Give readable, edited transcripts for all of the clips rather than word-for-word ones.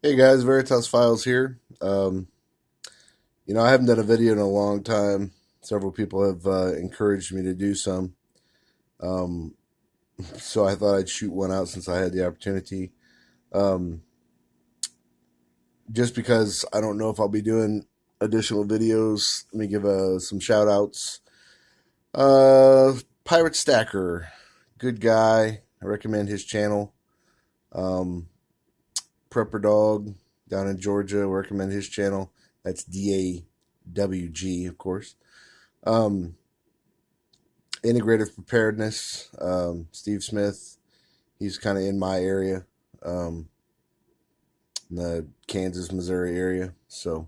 Hey guys, Veritas Files here. I haven't done a video in a long time. Several people have encouraged me to do some. Um, so I thought I'd shoot one out since I had the opportunity. Um, just because I don't know if I'll be doing additional videos, let me give some shout outs. Uh, Pirate Stacker, good guy. I recommend his channel. Um, Prepper Dog down in Georgia, recommend his channel. That's DAWG, of course. Um, Integrative Preparedness, Steve Smith, he's kind of in my area, um, in the Kansas, Missouri area. So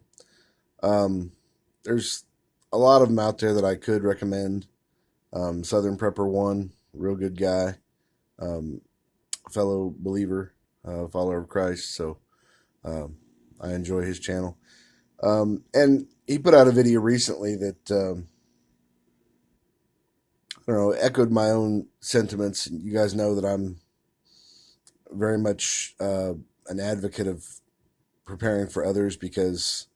um, there's a lot of them out there that I could recommend. Southern Prepper One, real good guy, um, fellow believer, follower of Christ. So um, I enjoy his channel. And he put out a video recently that I don't know, echoed my own sentiments. You guys know that I'm very much an advocate of preparing for others because,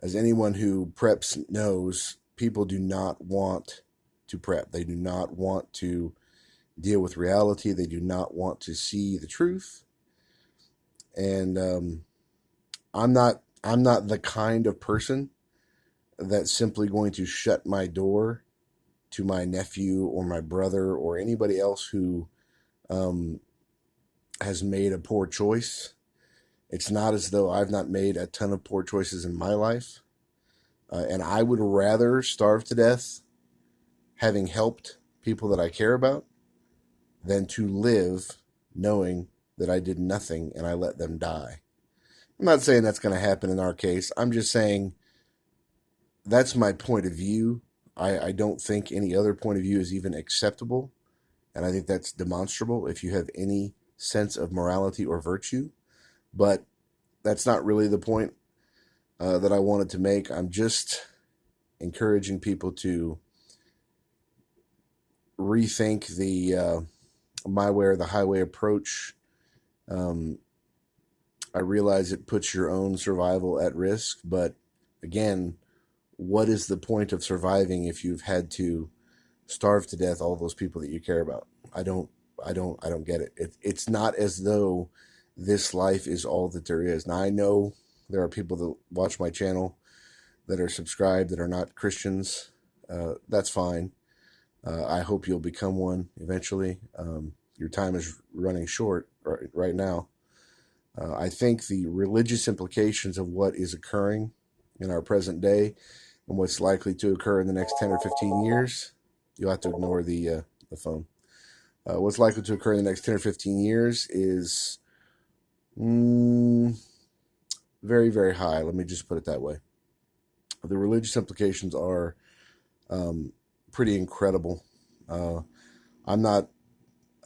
as anyone who preps knows, people do not want to prep. They do not want to deal with reality. They do not want to see the truth. And I'm not the kind of person that's simply going to shut my door to my nephew or my brother or anybody else who um, has made a poor choice. It's not as though I've not made a ton of poor choices in my life. And I would rather starve to death having helped people that I care about than to live knowing that I did nothing and I let them die. I'm not saying that's going to happen in our case. I'm just saying that's my point of view. I don't think any other point of view is even acceptable. And I think that's demonstrable if you have any sense of morality or virtue. But that's not really the point that I wanted to make. I'm just encouraging people to rethink the my way or the highway approach. Um, I realize it puts your own survival at risk, but again, what is the point of surviving if you've had to starve to death all those people that you care about? I don't get it. It's not as though this life is all that there is. Now I know there are people that watch my channel that are subscribed that are not Christians. That's fine. I hope you'll become one eventually. Your time is running short right now. I think the religious implications of what is occurring in our present day and what's likely to occur in the next 10 or 15 years, you'll have to ignore the phone. What's likely to occur in the next 10 or 15 years is mm, very, very high. Let me just put it that way. The religious implications are um, pretty incredible. Uh, I'm not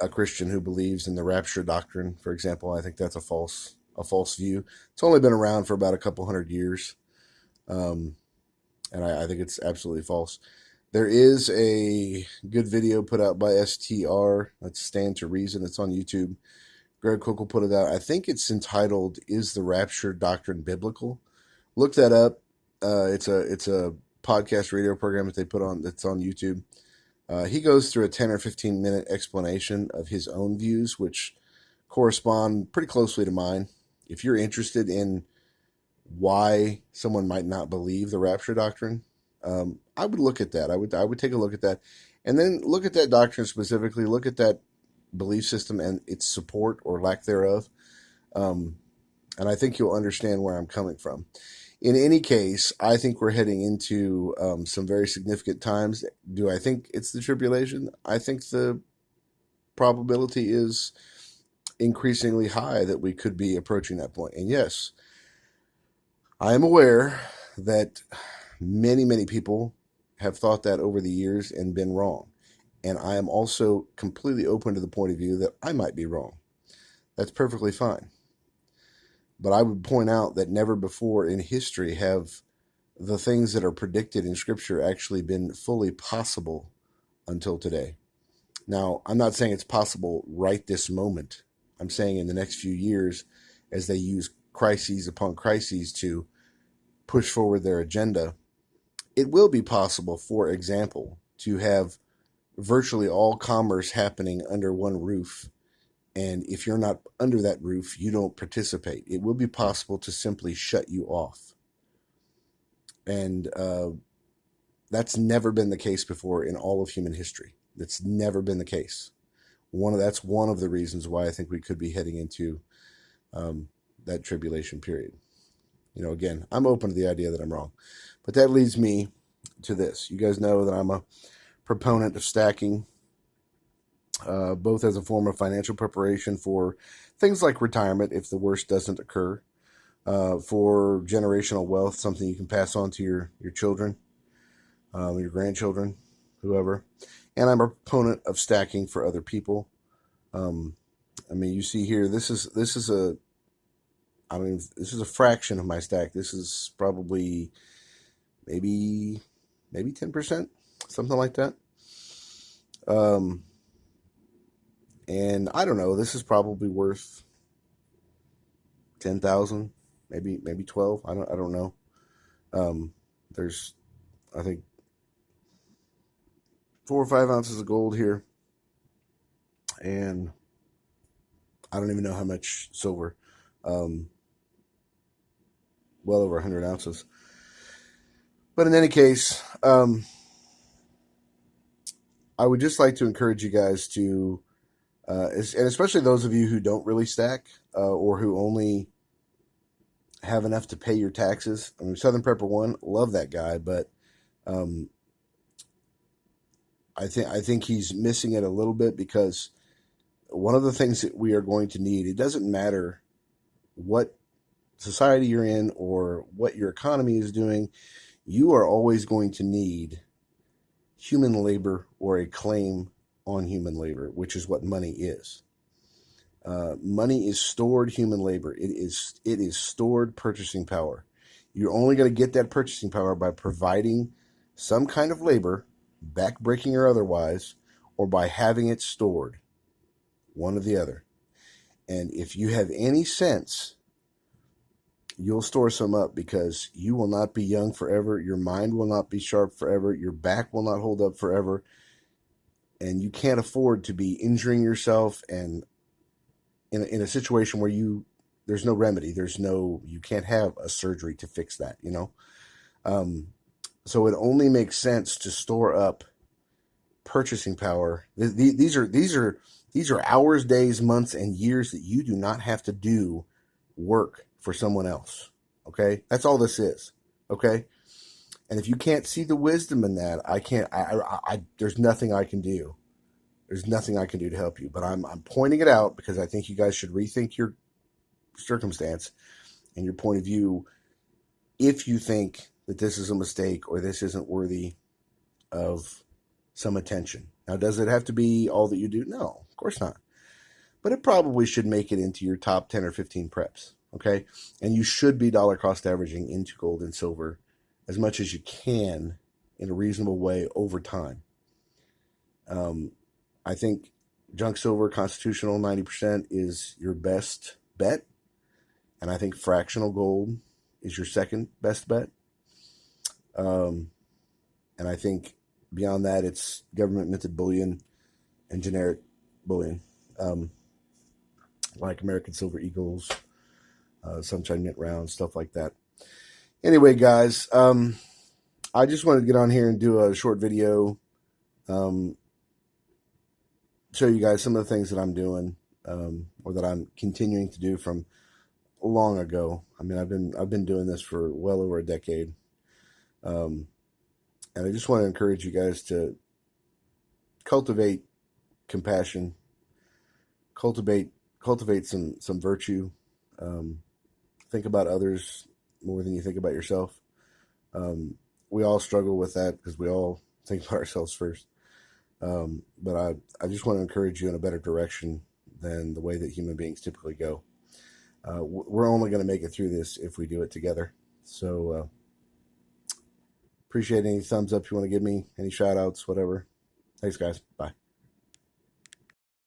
a Christian who believes in the rapture doctrine, for example. I think that's a false view. It's only been around for about a couple hundred years, um, and I think it's absolutely false. There is a good video put out by STR. That's Stand to Reason. It's on YouTube. Greg Cook will put it out. I think it's entitled "Is the Rapture Doctrine Biblical?" Look that up. It's a podcast radio program that they put on that's on YouTube. He goes through a 10 or 15-minute explanation of his own views, which correspond pretty closely to mine. If you're interested in why someone might not believe the rapture doctrine, I would look at that. I would take a look at that, and then look at that doctrine specifically. Look at that belief system and its support or lack thereof, um, and I think you'll understand where I'm coming from. In any case, I think we're heading into some very significant times. Do I think it's the tribulation? I think the probability is increasingly high that we could be approaching that point. And yes, I am aware that many, many people have thought that over the years and been wrong. And I am also completely open to the point of view that I might be wrong. That's perfectly fine. But I would point out that never before in history have the things that are predicted in Scripture actually been fully possible until today. Now, I'm not saying it's possible right this moment. I'm saying in the next few years, as they use crises upon crises to push forward their agenda, it will be possible, for example, to have virtually all commerce happening under one roof. And if you're not under that roof, you don't participate. It will be possible to simply shut you off. And that's never been the case before in all of human history. That's never been the case. That's one of the reasons why I think we could be heading into that tribulation period. You know, again, I'm open to the idea that I'm wrong. But that leads me to this. You guys know that I'm a proponent of stacking, both as a form of financial preparation for things like retirement if the worst doesn't occur, for generational wealth, something you can pass on to your children, your grandchildren, whoever. And I'm a proponent of stacking for other people. I mean, you see here, this is a fraction of my stack. This is probably maybe 10%, something like that. And I don't know, this is probably worth 10,000, maybe 12. I don't know. There's, I think, 4 or 5 ounces of gold here, and I don't even know how much silver. Well over 100 ounces. But in any case, I would just like to encourage you guys to, and especially those of you who don't really stack, or who only have enough to pay your taxes. I mean, Southern Prepper One, love that guy, but I think he's missing it a little bit, because one of the things that we are going to need, it doesn't matter what society you're in or what your economy is doing, you are always going to need human labor or a claim on human labor, which is what money is. Money is stored human labor. It is stored purchasing power. You're only going to get that purchasing power by providing some kind of labor, backbreaking or otherwise, or by having it stored, one or the other. And if you have any sense, you'll store some up, because you will not be young forever. Your mind will not be sharp forever. Your back will not hold up forever. And you can't afford to be injuring yourself and in a situation where there's no remedy. You can't have a surgery to fix that, you know? So it only makes sense to store up purchasing power. These are hours, days, months, and years that you do not have to do work for someone else. Okay? That's all this is. Okay? And if you can't see the wisdom in that, there's nothing I can do. There's nothing I can do to help you, but I'm pointing it out because I think you guys should rethink your circumstance and your point of view if you think that this is a mistake or this isn't worthy of some attention. Now, does it have to be all that you do? No, of course not. But it probably should make it into your top 10 or 15 preps, okay? And you should be dollar cost averaging into gold and silver as much as you can in a reasonable way over time. I think junk silver constitutional 90% is your best bet. And I think fractional gold is your second best bet. And I think beyond that, it's government minted bullion and generic bullion, like American Silver Eagles, Sunshine Mint Rounds, stuff like that. Anyway, guys, I just wanted to get on here and do a short video, show you guys some of the things that I'm doing, or that I'm continuing to do from long ago. I mean, I've been doing this for well over a decade. And I just want to encourage you guys to cultivate compassion, cultivate some virtue, think about others more than you think about yourself. We all struggle with that because we all think about ourselves first. But I just want to encourage you in a better direction than the way that human beings typically go. We're only going to make it through this if we do it together. So appreciate any thumbs up you want to give me, any shout outs, whatever. Thanks, guys. Bye.